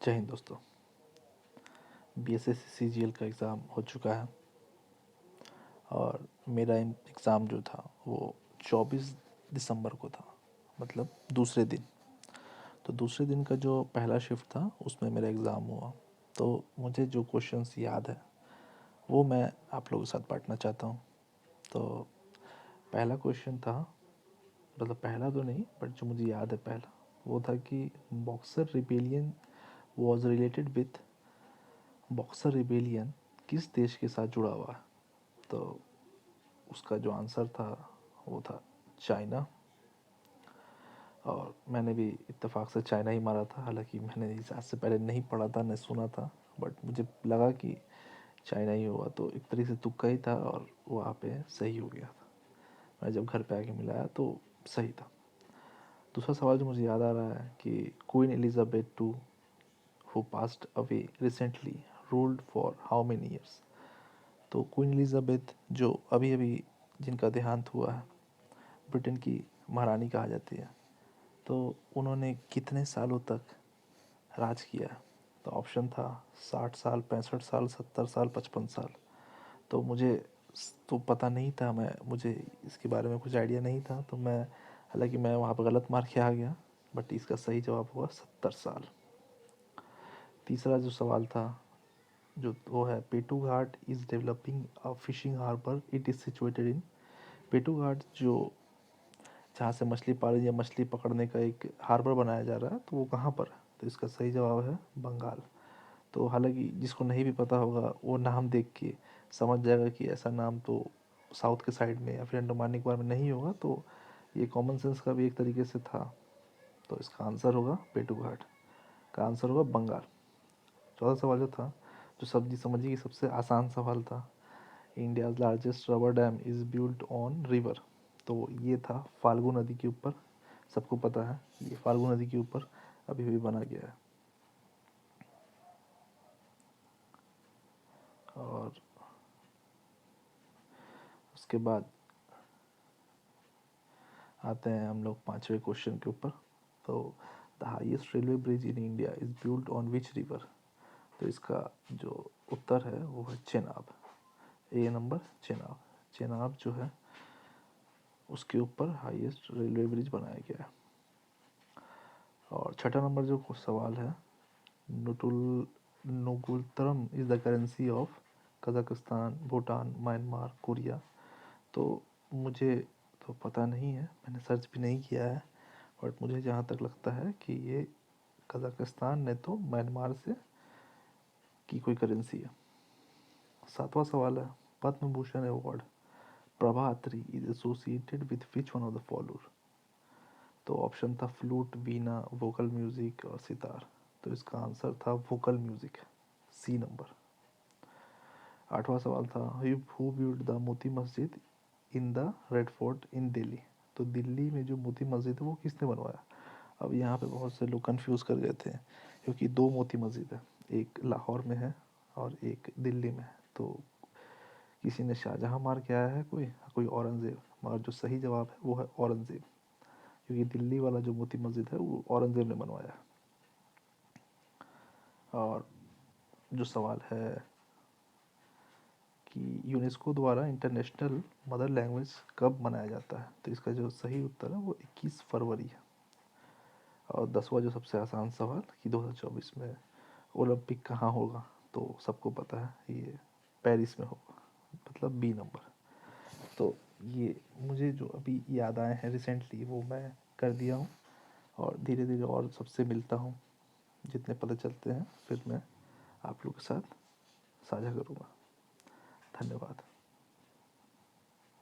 जय हिंद दोस्तों। BSS CGL का एग्ज़ाम हो चुका है और मेरा एग्ज़ाम जो था वो 24 दिसंबर को था, मतलब दूसरे दिन। तो दूसरे दिन का जो पहला शिफ्ट था उसमें मेरा एग्ज़ाम हुआ। तो मुझे जो क्वेश्चंस याद है वो मैं आप लोगों के साथ बांटना चाहता हूँ। तो पहला क्वेश्चन था, मतलब पहला तो नहीं बट जो मुझे याद है पहला वो था कि बॉक्सर रिबेलियन किस देश के साथ जुड़ा हुआ है। तो उसका जो आंसर था वो था चाइना। और मैंने भी इत्तेफाक से चाइना ही मारा था, हालांकि मैंने आज से पहले नहीं पढ़ा था, नहीं सुना था, बट मुझे लगा कि चाइना ही हुआ, तो एक तरीके से तुक्का ही था और वहाँ पे सही हो गया था। मैं जब घर पे आके मिलाया तो सही था। दूसरा सवाल जो मुझे याद आ रहा है कि queen Elizabeth two who passed away recently ruled for how many years. तो क्वीन एलिजाबेथ जो अभी अभी जिनका देहांत हुआ है, ब्रिटेन की महारानी कहा जाती है, तो उन्होंने कितने सालों तक राज किया। तो ऑप्शन था 60 साल, 65 साल, 70 साल, 55 साल। तो मुझे तो पता नहीं था, मुझे इसके बारे में कुछ आइडिया नहीं था, तो मैं हालांकि मैं वहाँ पर गलत मार के आ गया, बट इसका सही जवाब हुआ 70 साल। तीसरा जो सवाल था जो वो है, Petu Ghat is developing a fishing harbour, it is situated in. Petu Ghat जो जहाँ से मछली पालन या मछली पकड़ने का एक हार्बर बनाया जा रहा है, तो वो कहाँ पर है। तो इसका सही जवाब है बंगाल। तो हालांकि जिसको नहीं भी पता होगा वो नाम देख के समझ जाएगा कि ऐसा नाम तो साउथ के साइड में या फिर अंडमान निकोबार में नहीं होगा, तो ये कॉमन सेंस का भी एक तरीके से था। तो इसका आंसर होगा पेटू घाट का आंसर होगा बंगाल। चौथा सवाल जो था, जो सब्जी समझिए कि सबसे आसान सवाल था, India largest rubber dam is built on river. तो ये था फाल्गु नदी के ऊपर। सबको पता है ये फाल्गु नदी के ऊपर अभी भी बना गया है। और उसके बाद आते हैं हम लोग पांचवें क्वेश्चन के ऊपर। तो the highest railway bridge in India is built on which river. तो इसका जो उत्तर है वो है चेनाब। ए नंबर चेनाब। चेनाब जो है उसके ऊपर हाईएस्ट रेलवे ब्रिज बनाया गया है। और छठा नंबर जो सवाल है, नुटुल ngultrum is the currency of Kazakhstan, Bhutan, Myanmar, Korea. तो मुझे तो पता नहीं है, मैंने सर्च भी नहीं किया है, बट मुझे जहाँ तक लगता है कि ये कजाकिस्तान ने तो म्यांमार से की कोई करेंसी है। सातवां सवाल है, Padma Bhushan award Prabha Atre is associated with which one of the follower. तो ऑप्शन था फ्लूट, वीणा, वोकल म्यूजिक और सितार। तो इसका आंसर था वोकल म्यूजिक, सी नंबर। आठवां सवाल था, who build the Moti Masjid in the red fort इन दिल्ली। तो दिल्ली में जो मोती मस्जिद है वो किसने बनवाया। अब यहाँ पे बहुत से लोग कंफ्यूज कर गए थे, क्योंकि दो मोती मस्जिद है, एक लाहौर में है और एक दिल्ली में है। तो किसी ने शाहजहां मार के आया है, कोई कोई औरंगज़ेब, मगर जो सही जवाब है वो है औरंगज़ेब, क्योंकि दिल्ली वाला जो मोती मस्जिद है वो औरंगज़ेब ने बनवाया है। और जो सवाल है कि यूनेस्को द्वारा इंटरनेशनल मदर लैंग्वेज कब मनाया जाता है, तो इसका जो सही उत्तर है वो 21 फरवरी है। और 10वां जो सबसे आसान सवाल कि 2024 में ओलंपिक कहाँ होगा, तो सबको पता है ये पेरिस में होगा, मतलब बी नंबर। तो ये मुझे जो अभी याद आए हैं रिसेंटली वो मैं कर दिया हूँ, और धीरे धीरे और सबसे मिलता हूँ, जितने पता चलते हैं फिर मैं आप लोग के साथ साझा करूँगा। धन्यवाद।